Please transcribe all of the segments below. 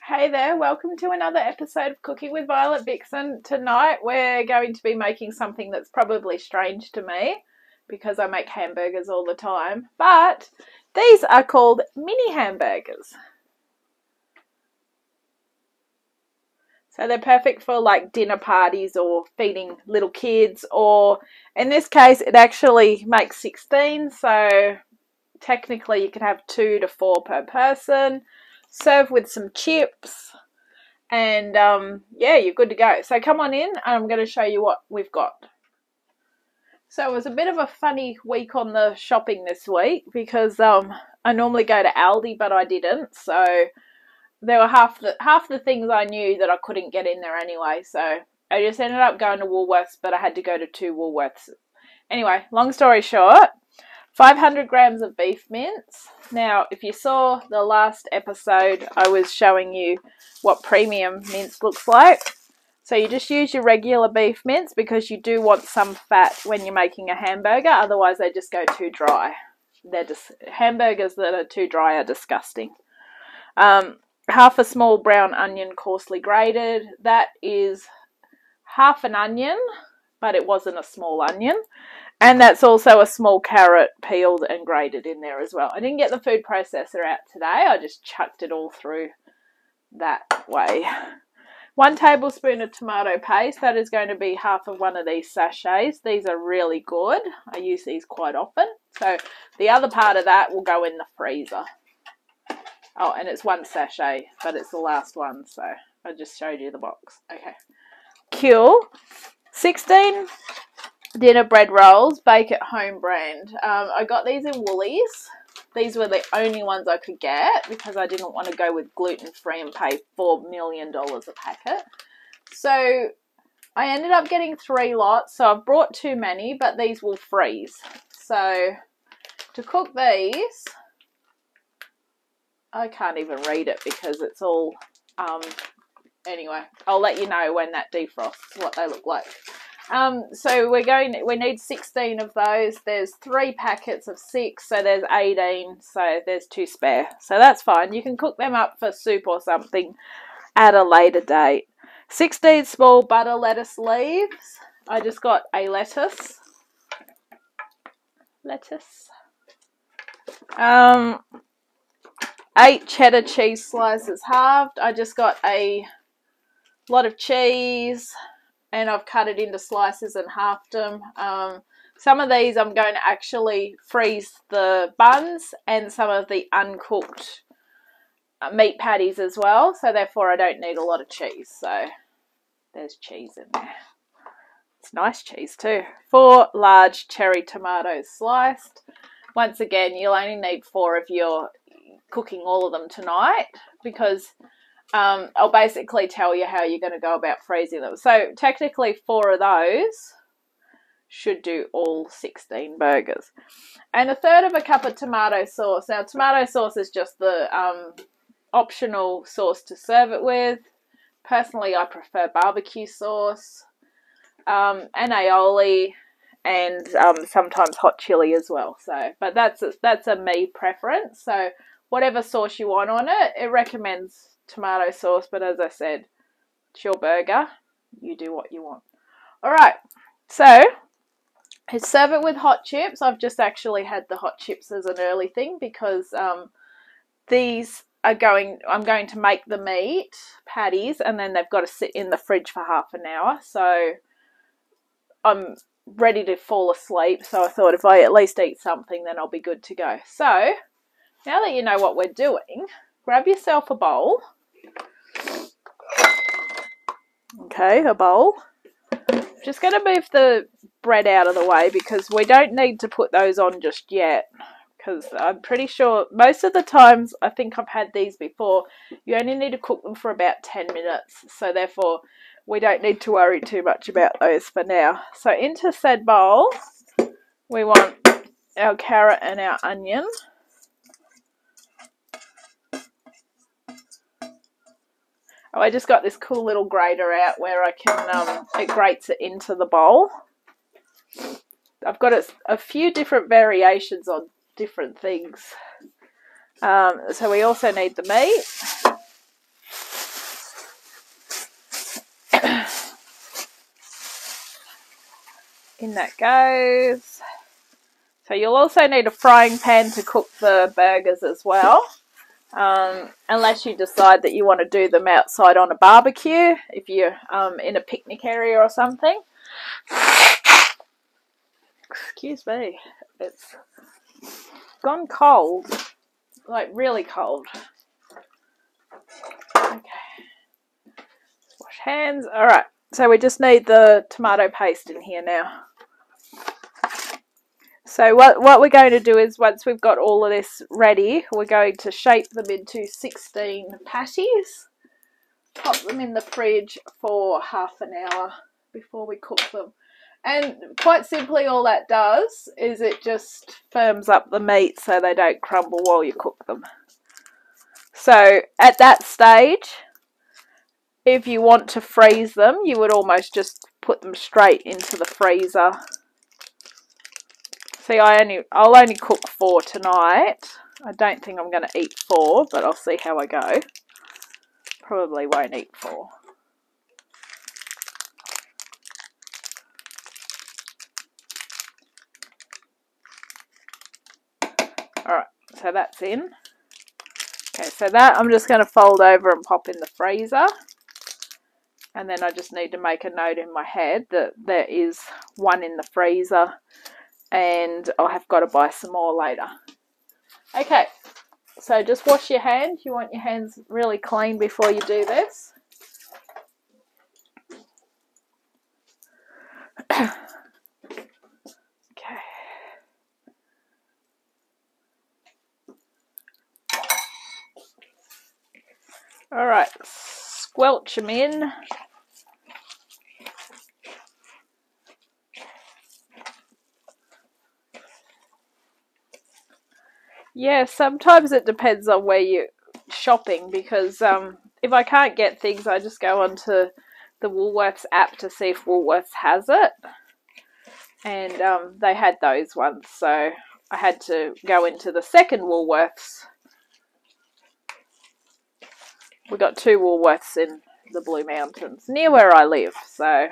Hey there, welcome to another episode of Cooking with Violet Vixen. Tonight we're going to be making something that's probably strange to me because I make hamburgers all the time, but these are called mini hamburgers. So they're perfect for like dinner parties or feeding little kids, or in this case it actually makes 16, so technically you can have 2 to 4 per person. Serve with some chips, and yeah, you're good to go. So come on in and I'm going to show you what we've got. So it was a bit of a funny week on the shopping this week because I normally go to Aldi, but I didn't. So there were half the things I knew that I couldn't get in there anyway. So I just ended up going to Woolworths, but I had to go to 2 Woolworths. Anyway, long story short, 500 grams of beef mince. Now, if you saw the last episode, I was showing you what premium mince looks like. So you just use your regular beef mince because you do want some fat when you're making a hamburger. Otherwise, they just go too dry. They're just hamburgers that are too dry are disgusting. Half a small brown onion coarsely grated. That is half an onion, but it wasn't a small onion. And that's also a small carrot peeled and grated in there as well. I didn't get the food processor out today. I just chucked it all through that way. 1 tablespoon of tomato paste. That is going to be half of one of these sachets. These are really good. I use these quite often. So the other part of that will go in the freezer. Oh, and it's 1 sachet, but it's the last one. So I just showed you the box. Okay. Cool. 16 dinner bread rolls, bake at home brand. I got these in Woolies. These were the only ones I could get because I didn't want to go with gluten-free and pay $4 million a packet. So I ended up getting 3 lots. So I've brought too many, but these will freeze. So to cook these, I can't even read it because it's all, anyway, I'll let you know when that defrosts what they look like. So we need 16 of those. There's 3 packets of 6, so there's 18, so there's 2 spare. So that's fine. You can cook them up for soup or something at a later date. 16 small butter lettuce leaves. I just got a lettuce. 8 cheddar cheese slices halved. I just got a lot of cheese, and I've cut it into slices and halved them. Some of these I'm going to actually freeze the buns and some of the uncooked meat patties as well. So therefore I don't need a lot of cheese. So there's cheese in there. It's nice cheese too. 4 large cherry tomatoes sliced. Once again, you'll only need 4 if you're cooking all of them tonight because I'll basically tell you how you're going to go about freezing them. So technically 4 of those should do all 16 burgers. And 1/3 of a cup of tomato sauce. Now tomato sauce is just the optional sauce to serve it with. Personally, I prefer barbecue sauce, and aioli, and sometimes hot chili as well. So, but that's a me preference. So whatever sauce you want on it, it recommends tomato sauce, but as I said, it's your burger. You do what you want. Alright, so serve it with hot chips. I've just actually had the hot chips as an early thing because these are I'm going to make the meat patties and then they've got to sit in the fridge for half an hour. So I'm ready to fall asleep. So I thought if I at least eat something, then I'll be good to go. So now that you know what we're doing, grab yourself a bowl. Okay, a bowl. Just going to move the bread out of the way because we don't need to put those on just yet. Because I'm pretty sure most of the times, I think I've had these before, you only need to cook them for about 10 minutes. So therefore, we don't need to worry too much about those for now. So into said bowl, we want our carrot and our onion. Oh, I just got this cool little grater out where I can, it grates it into the bowl. I've got a few different variations on different things. So we also need the meat. In that goes. So you'll also need a frying pan to cook the burgers as well. Unless you decide that you want to do them outside on a barbecue, if you're in a picnic area or something. Excuse me, it's gone cold, like really cold. Okay, wash hands. All right, so we just need the tomato paste in here now. So what we're going to do is, once we've got all of this ready, we're going to shape them into 16 patties, pop them in the fridge for half an hour before we cook them. And quite simply, all that does is it just firms up the meat so they don't crumble while you cook them. So at that stage, if you want to freeze them, you would almost just put them straight into the freezer. See, I'll only cook 4 tonight. I don't think I'm going to eat 4, but I'll see how I go. Probably won't eat 4. Alright, so that's in. Okay, so that I'm just going to fold over and pop in the freezer. And then I just need to make a note in my head that there is one in the freezer. And I'll have got to buy some more later. Okay, so just wash your hands. You want your hands really clean before you do this. Okay. All right, squelch them in. Yeah, sometimes it depends on where you're shopping, because if I can't get things, I just go onto the Woolworths app to see if Woolworths has it. And they had those ones, so I had to go into the second Woolworths. We got 2 Woolworths in the Blue Mountains, near where I live. So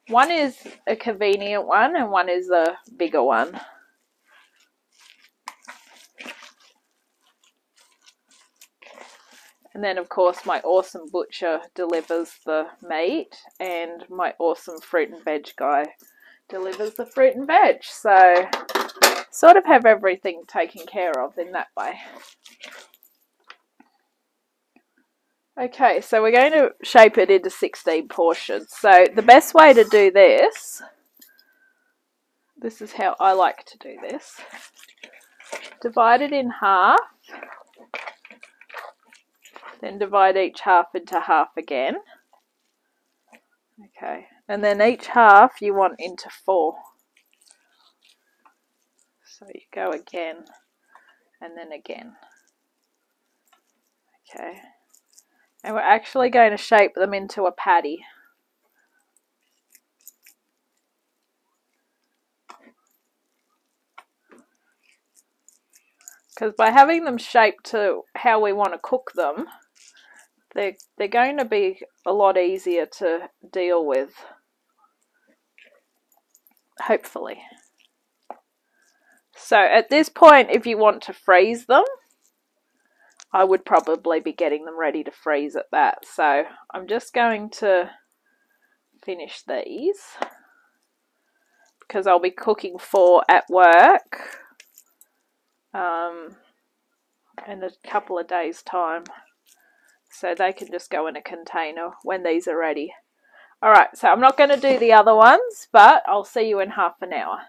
one is a convenient one and one is a bigger one. And then, of course, my awesome butcher delivers the meat, and my awesome fruit and veg guy delivers the fruit and veg. So, sort of have everything taken care of in that way. Okay, so we're going to shape it into 16 portions. So, the best way to do this is how I like to do this. Divide it in half. Then divide each half into half again. Okay, and then each half you want into 4. So you go again and then again. Okay, and we're actually going to shape them into a patty. Because by having them shaped to how we want to cook them, they're going to be a lot easier to deal with, hopefully. So at this point, if you want to freeze them, I would probably be getting them ready to freeze at that. So I'm just going to finish these because I'll be cooking 4 at work in a couple of days' time. So they can just go in a container when these are ready. Alright, so I'm not going to do the other ones, but I'll see you in half an hour.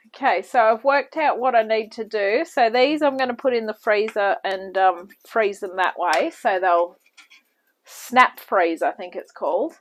Okay, so I've worked out what I need to do. So these I'm going to put in the freezer and freeze them that way. So they'll snap freeze, I think it's called.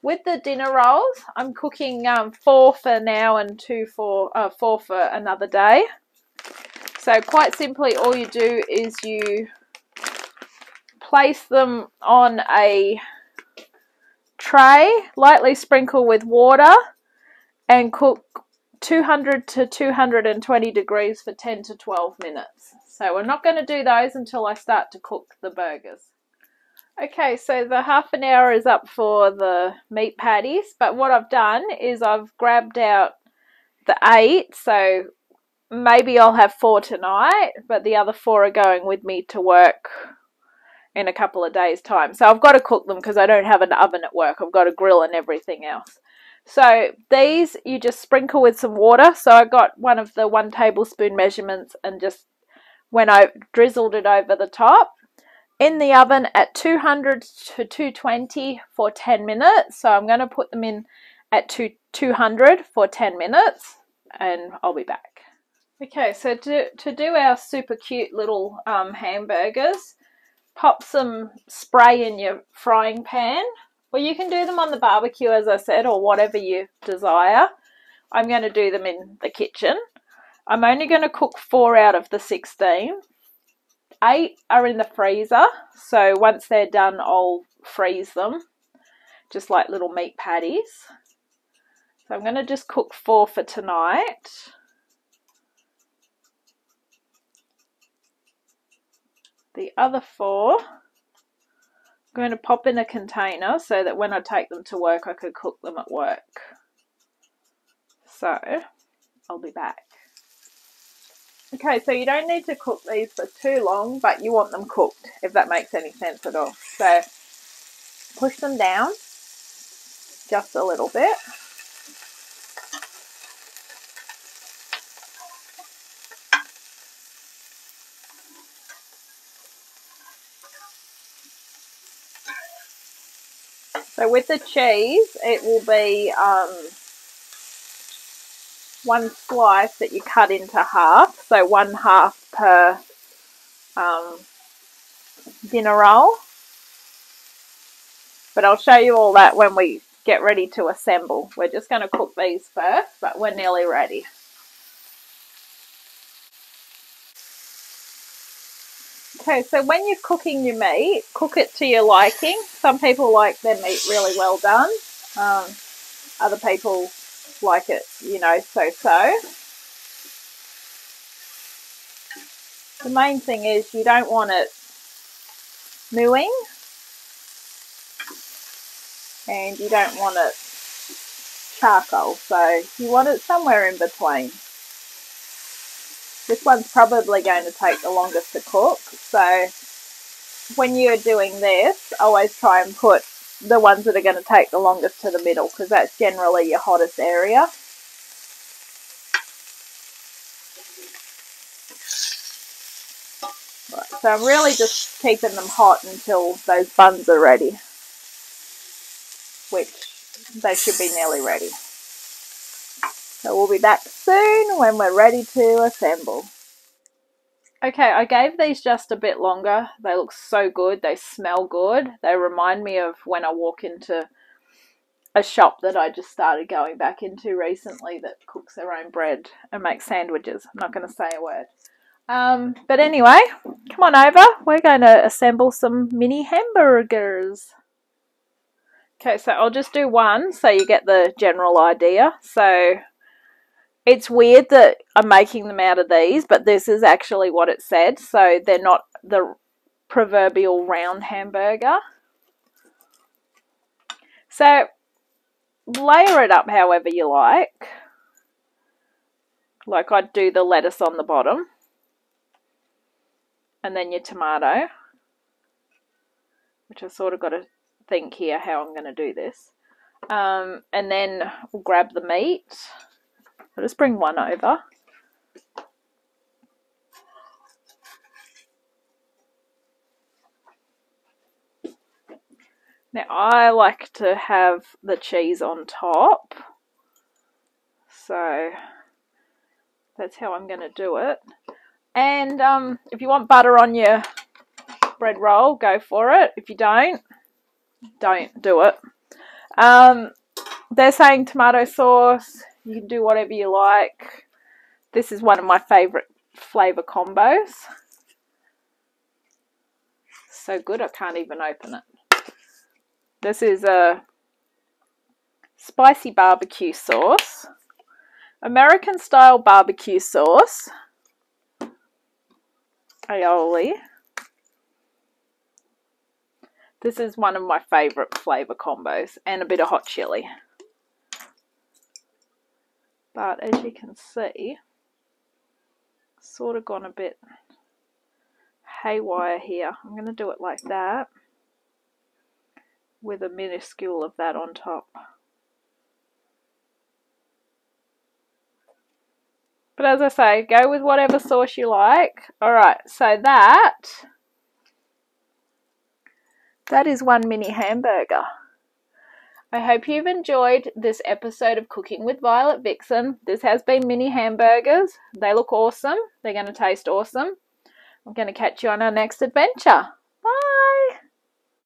With the dinner rolls, I'm cooking 4 for now and 4 for another day. So quite simply, all you do is you place them on a tray, lightly sprinkle with water, and cook 200 to 220 degrees for 10 to 12 minutes. So we're not going to do those until I start to cook the burgers. Okay, so the half an hour is up for the meat patties, but what I've done is I've grabbed out the 8, so maybe I'll have 4 tonight, but the other 4 are going with me to work in a couple of days' time. So I've got to cook them because I don't have an oven at work. I've got a grill and everything else. So these you just sprinkle with some water. So I got one of the 1 tablespoon measurements and just when I drizzled it over the top. In the oven at 200 to 220 for 10 minutes. So I'm going to put them in at 200 for 10 minutes and I'll be back. Okay, so to do our super cute little hamburgers, pop some spray in your frying pan, or you can do them on the barbecue as I said, or whatever you desire. I'm going to do them in the kitchen. I'm only going to cook 4 out of the 16. 8 are in the freezer, so once they're done I'll freeze them, just like little meat patties. So I'm going to just cook 4 for tonight. The other 4 I'm going to pop in a container so that when I take them to work I could cook them at work. So I'll be back. Okay, so you don't need to cook these for too long, but you want them cooked, if that makes any sense at all. So push them down just a little bit. So with the cheese, it will be 1 slice that you cut into half, so 1/2 per dinner roll. But I'll show you all that when we get ready to assemble. We're just going to cook these first, but we're nearly ready. Okay, so when you're cooking your meat, cook it to your liking. Some people like their meat really well done. Other people like it, you know, so-so. The main thing is you don't want it mooing and you don't want it charcoal, so you want it somewhere in between. This one's probably going to take the longest to cook, so when you're doing this, always try and put the ones that are going to take the longest to the middle because that's generally your hottest area. Right, so I'm really just keeping them hot until those buns are ready, which they should be nearly ready. So we'll be back soon when we're ready to assemble. Okay, I gave these just a bit longer. They look so good. They smell good. They remind me of when I walk into a shop that I just started going back into recently that cooks their own bread and makes sandwiches. I'm not going to say a word. But anyway, come on over. We're going to assemble some mini hamburgers. Okay, so I'll just do 1 so you get the general idea. So it's weird that I'm making them out of these, but this is actually what it said. So they're not the proverbial round hamburger. So layer it up however you like. Like I'd do the lettuce on the bottom. And then your tomato. Which I've sort of got to think here how I'm going to do this. And then we'll grab the meat. I'll just bring 1 over. Now I like to have the cheese on top. So that's how I'm going to do it. And if you want butter on your bread roll, go for it. If you don't do it. They're saying tomato sauce. You can do whatever you like. This is one of my favourite flavour combos. So good I can't even open it. This is a spicy barbecue sauce. American style barbecue sauce. Aioli. This is one of my favourite flavour combos, and a bit of hot chilli. But as you can see, sort of gone a bit haywire here. I'm going to do it like that, with a minuscule of that on top. But as I say, go with whatever sauce you like. Alright, so that is one mini hamburger. I hope you've enjoyed this episode of Cooking with Violet Vixen. This has been mini hamburgers. They look awesome. They're going to taste awesome. I'm going to catch you on our next adventure.